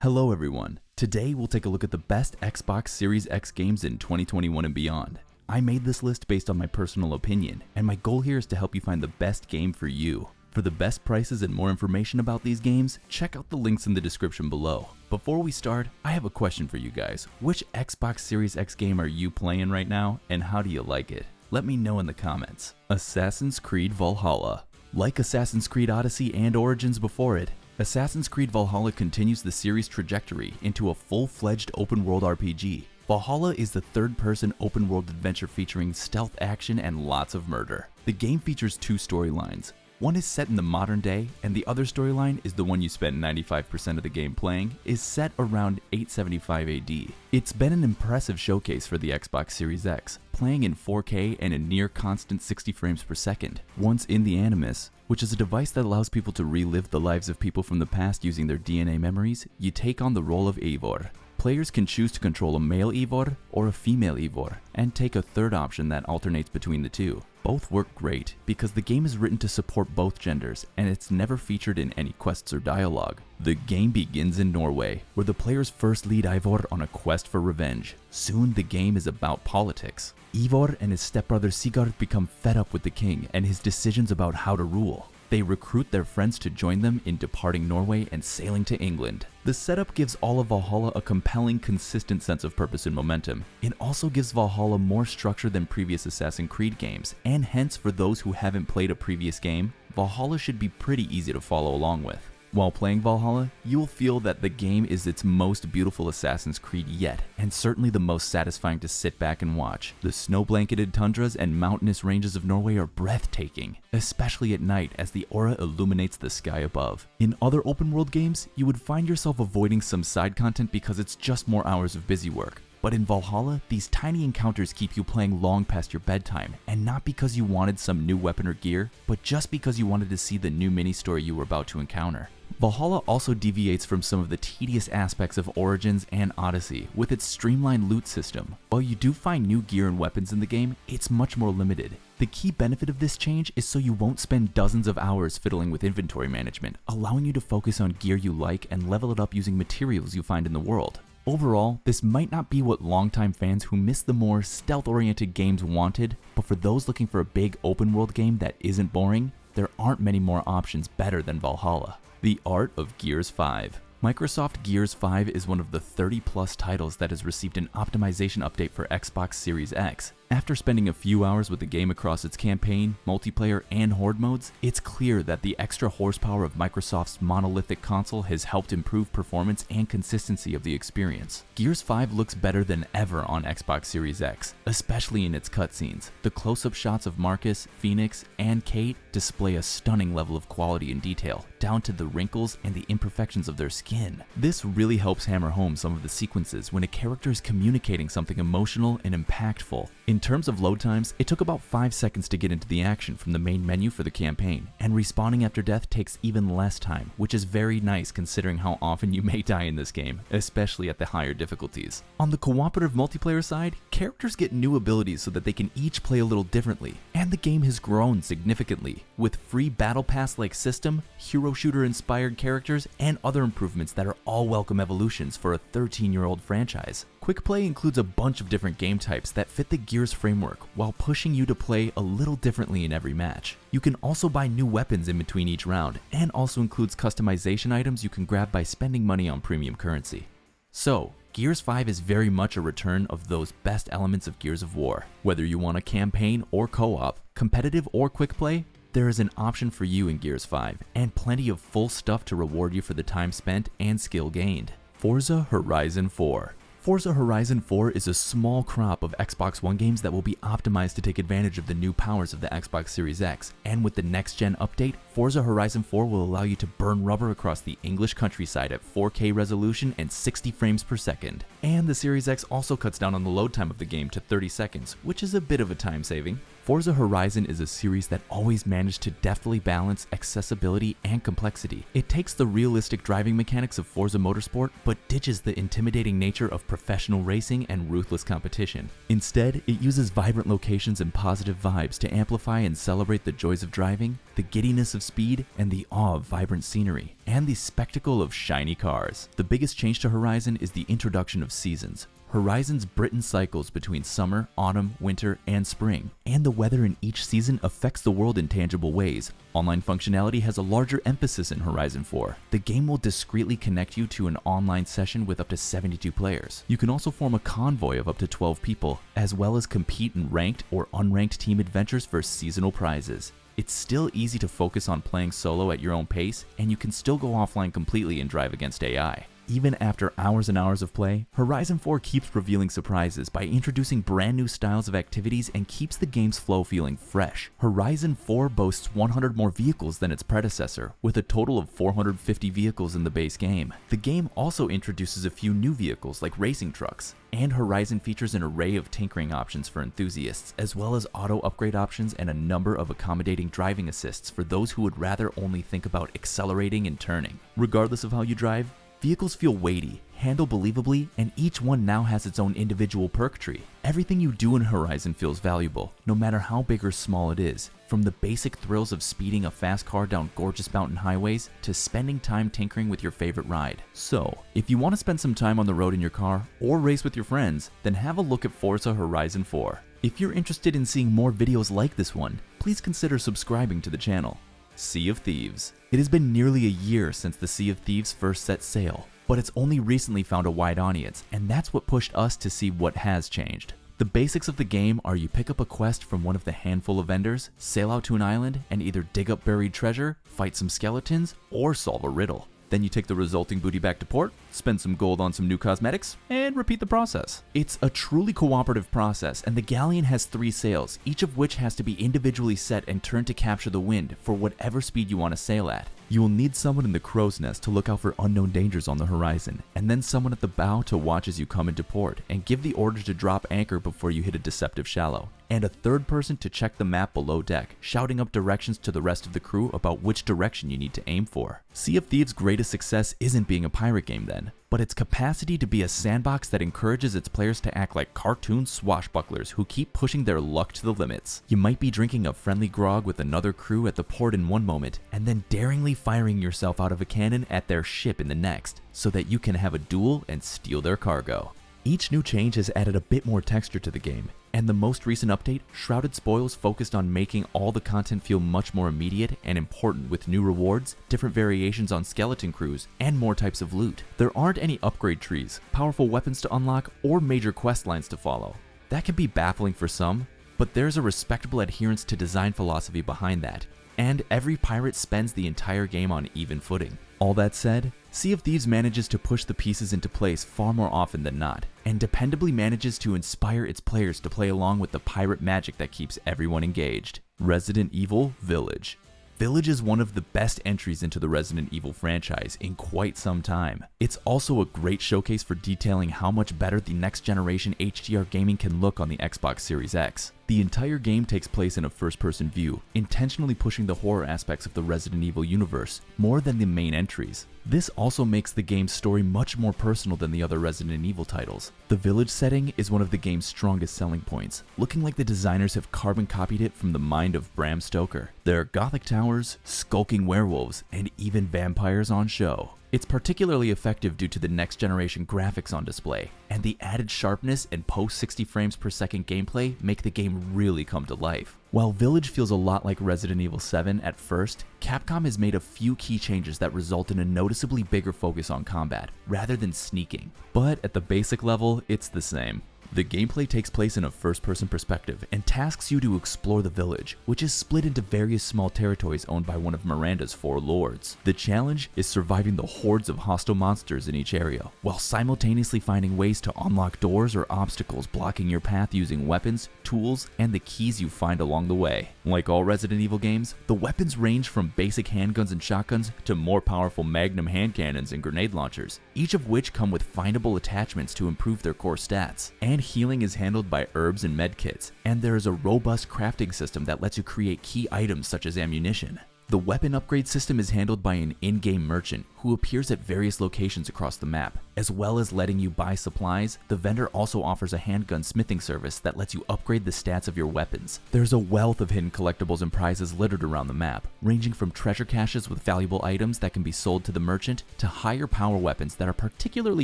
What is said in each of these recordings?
Hello everyone, today we'll take a look at the best Xbox Series X games in 2021 and beyond. I made this list based on my personal opinion, and my goal here is to help you find the best game for you. For the best prices and more information about these games, check out the links in the description below. Before we start, I have a question for you guys. Which Xbox Series X game are you playing right now, and how do you like it? Let me know in the comments. Assassin's Creed VALHALLA. Like Assassin's Creed Odyssey and Origins before it, Assassin's Creed VALHALLA continues the series' trajectory into a full-fledged open-world RPG. VALHALLA is the third-person open-world adventure featuring stealth action and lots of murder. The game features two storylines. One is set in the modern day, and the other storyline is the one you spent 95% of the game playing, is set around 875 AD. It's been an impressive showcase for the Xbox Series X, playing in 4K and a near constant 60 frames per second. Once in the Animus, which is a device that allows people to relive the lives of people from the past using their DNA memories, you take on the role of Eivor. Players can choose to control a male Eivor or a female Eivor, and take a third option that alternates between the two. Both work great because the game is written to support both genders, and it's never featured in any quests or dialogue. The game begins in Norway, where the players first lead Eivor on a quest for revenge. Soon the game is about politics. Eivor and his stepbrother Sigurd become fed up with the king and his decisions about how to rule. They recruit their friends to join them in departing Norway and sailing to England. The setup gives all of Valhalla a compelling, consistent sense of purpose and momentum. It also gives Valhalla more structure than previous Assassin's Creed games, and hence for those who haven't played a previous game, Valhalla should be pretty easy to follow along with. While playing Valhalla, you'll feel that the game is its most beautiful Assassin's Creed yet, and certainly the most satisfying to sit back and watch. The snow-blanketed tundras and mountainous ranges of Norway are breathtaking, especially at night as the aura illuminates the sky above. In other open-world games, you would find yourself avoiding some side content because it's just more hours of busy work. But in Valhalla, these tiny encounters keep you playing long past your bedtime, and not because you wanted some new weapon or gear, but just because you wanted to see the new mini-story you were about to encounter. Valhalla also deviates from some of the tedious aspects of Origins and Odyssey with its streamlined loot system. While you do find new gear and weapons in the game, it's much more limited. The key benefit of this change is so you won't spend dozens of hours fiddling with inventory management, allowing you to focus on gear you like and level it up using materials you find in the world. Overall, this might not be what longtime fans who miss the more stealth-oriented games wanted, but for those looking for a big open-world game that isn't boring, there aren't many more options better than Valhalla. The Art of Gears 5. Microsoft Gears 5 is one of the 30+ titles that has received an optimization update for Xbox Series X. After spending a few hours with the game across its campaign, multiplayer, and horde modes, it's clear that the extra horsepower of Microsoft's monolithic console has helped improve performance and consistency of the experience. Gears 5 looks better than ever on Xbox Series X, especially in its cutscenes. The close-up shots of Marcus, Phoenix, and Kate display a stunning level of quality and detail, down to the wrinkles and the imperfections of their skin. This really helps hammer home some of the sequences when a character is communicating something emotional and impactful. In terms of load times, it took about 5 seconds to get into the action from the main menu for the campaign, and respawning after death takes even less time, which is very nice considering how often you may die in this game, especially at the higher difficulties. On the cooperative multiplayer side, characters get new abilities so that they can each play a little differently, and the game has grown significantly, with free battle pass-like system, hero shooter-inspired characters, and other improvements that are all welcome evolutions for a 13-year-old franchise. Quick play includes a bunch of different game types that fit the Gears framework while pushing you to play a little differently in every match. You can also buy new weapons in between each round, and also includes customization items you can grab by spending money on premium currency. So, Gears 5 is very much a return of those best elements of Gears of War. Whether you want a campaign or co-op, competitive or quick play, there is an option for you in Gears 5, and plenty of full stuff to reward you for the time spent and skill gained. Forza Horizon 4. Forza Horizon 4 is a small crop of Xbox One games that will be optimized to take advantage of the new powers of the Xbox Series X, and with the next-gen update, Forza Horizon 4 will allow you to burn rubber across the English countryside at 4K resolution and 60 frames per second. And the Series X also cuts down on the load time of the game to 30 seconds, which is a bit of a time saving. Forza Horizon is a series that always managed to deftly balance accessibility and complexity. It takes the realistic driving mechanics of Forza Motorsport, but ditches the intimidating nature of professional racing and ruthless competition. Instead, it uses vibrant locations and positive vibes to amplify and celebrate the joys of driving, the giddiness of speed, and the awe of vibrant scenery. and the spectacle of shiny cars. The biggest change to Horizon is the introduction of seasons. Horizon's Britain cycles between summer, autumn, winter, and spring, and the weather in each season affects the world in tangible ways. Online functionality has a larger emphasis in Horizon 4. The game will discreetly connect you to an online session with up to 72 players. You can also form a convoy of up to 12 people, as well as compete in ranked or unranked team adventures for seasonal prizes. It's still easy to focus on playing solo at your own pace, and you can still go offline completely and drive against AI. Even after hours and hours of play, Horizon 4 keeps revealing surprises by introducing brand new styles of activities and keeps the game's flow feeling fresh. Horizon 4 boasts 100 more vehicles than its predecessor, with a total of 450 vehicles in the base game. The game also introduces a few new vehicles like racing trucks, and Horizon features an array of tinkering options for enthusiasts, as well as auto upgrade options and a number of accommodating driving assists for those who would rather only think about accelerating and turning. Regardless of how you drive, vehicles feel weighty, handle believably, and each one now has its own individual perk tree. Everything you do in Horizon feels valuable, no matter how big or small it is, from the basic thrills of speeding a fast car down gorgeous mountain highways to spending time tinkering with your favorite ride. So, if you want to spend some time on the road in your car or race with your friends, then have a look at Forza Horizon 4. If you're interested in seeing more videos like this one, please consider subscribing to the channel. Sea of Thieves. It has been nearly a year since the Sea of Thieves first set sail, but it's only recently found a wide audience, and that's what pushed us to see what has changed. The basics of the game are you pick up a quest from one of the handful of vendors, sail out to an island, and either dig up buried treasure, fight some skeletons, or solve a riddle. Then you take the resulting booty back to port, spend some gold on some new cosmetics, and repeat the process. It's a truly cooperative process, and the galleon has 3 sails, each of which has to be individually set and turned to capture the wind for whatever speed you want to sail at. You will need someone in the crow's nest to look out for unknown dangers on the horizon, and then someone at the bow to watch as you come into port and give the order to drop anchor before you hit a deceptive shallow, and a third person to check the map below deck, shouting up directions to the rest of the crew about which direction you need to aim for. Sea of Thieves' greatest success isn't being a pirate game then, but its capacity to be a sandbox that encourages its players to act like cartoon swashbucklers who keep pushing their luck to the limits. You might be drinking a friendly grog with another crew at the port in one moment, and then daringly firing yourself out of a cannon at their ship in the next, so that you can have a duel and steal their cargo. Each new change has added a bit more texture to the game, and the most recent update, Shrouded Spoils, focused on making all the content feel much more immediate and important with new rewards, different variations on skeleton crews, and more types of loot. There aren't any upgrade trees, powerful weapons to unlock, or major quest lines to follow. That can be baffling for some, but there's a respectable adherence to design philosophy behind that, and every pirate spends the entire game on even footing. All that said, Sea of Thieves manages to push the pieces into place far more often than not, and dependably manages to inspire its players to play along with the pirate magic that keeps everyone engaged. Resident Evil Village. Village is one of the best entries into the Resident Evil franchise in quite some time. It's also a great showcase for detailing how much better the next generation HDR gaming can look on the Xbox Series X. The entire game takes place in a first-person view, intentionally pushing the horror aspects of the Resident Evil universe more than the main entries. This also makes the game's story much more personal than the other Resident Evil titles. The village setting is one of the game's strongest selling points, looking like the designers have carbon copied it from the mind of Bram Stoker. There are gothic towers, skulking werewolves, and even vampires on show. It's particularly effective due to the next generation graphics on display, and the added sharpness and post 60 frames per second gameplay make the game really come to life. While Village feels a lot like Resident Evil 7 at first, Capcom has made a few key changes that result in a noticeably bigger focus on combat, rather than sneaking. But at the basic level, it's the same. The gameplay takes place in a first-person perspective and tasks you to explore the village, which is split into various small territories owned by one of Miranda's 4 lords. The challenge is surviving the hordes of hostile monsters in each area, while simultaneously finding ways to unlock doors or obstacles blocking your path using weapons, tools, and the keys you find along the way. Like all Resident Evil games, the weapons range from basic handguns and shotguns to more powerful magnum hand cannons and grenade launchers, each of which come with findable attachments to improve their core stats. And healing is handled by herbs and medkits, and there is a robust crafting system that lets you create key items such as ammunition. The weapon upgrade system is handled by an in-game merchant who appears at various locations across the map. As well as letting you buy supplies, the vendor also offers a handgun smithing service that lets you upgrade the stats of your weapons. There's a wealth of hidden collectibles and prizes littered around the map, ranging from treasure caches with valuable items that can be sold to the merchant to higher power weapons that are particularly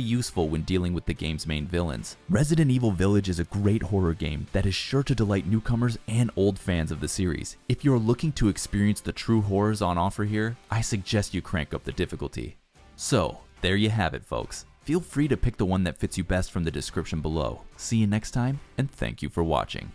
useful when dealing with the game's main villains. Resident Evil Village is a great horror game that is sure to delight newcomers and old fans of the series. If you're looking to experience the true horrors on offer here, I suggest you crank up the difficulty. So, there you have it, folks. Feel free to pick the one that fits you best from the description below. See you next time, and thank you for watching.